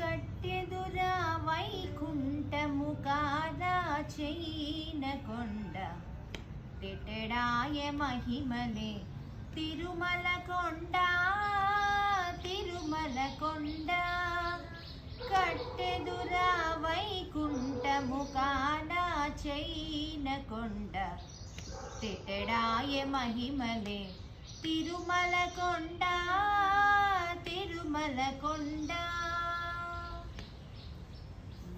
కట్టెదురా వైకుంఠము కాదా చైన కొండ తిట్టడాయ మహిమలే తిరుమల కొండ తిరుమల కొండ కట్టెదురా వైకుంఠము కాదా చైన కొండ తిట్టడాయ మహిమలే తిరుమల కొండ తిరుమల కొండ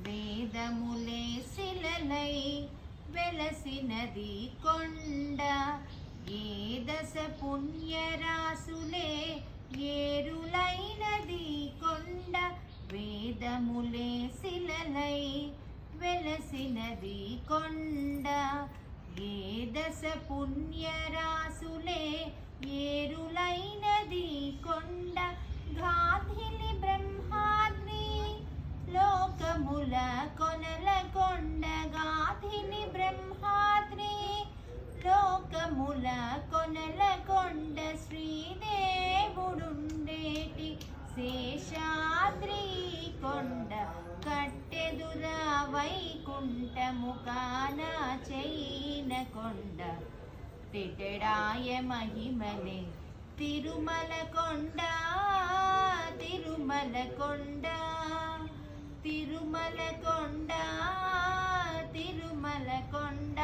వేదములే శిలలై వెలసినది కొండ ఏ దశ పుణ్యరాసులే ఏరులైనది కొండ వేదములే శిలలై వెలసినది కొండ ఏ దశ పుణ్యరాసులే ఏరులైనది కొండ గాధిని బ్రహ్మాద్రి లోకముల కొనల కొండ గాధిని బ్రహ్మాద్రి లోకముల కొనల కొండ శ్రీదేవుడుండేటి శేషాద్రి కొండ కట్టెదురా వైకుంఠము కానా చైన కొండ తిట్టడాయ మహిమలే తిరుమల కొండ తిరుమల కొండ తిరుమల కొండ తిరుమల కొండ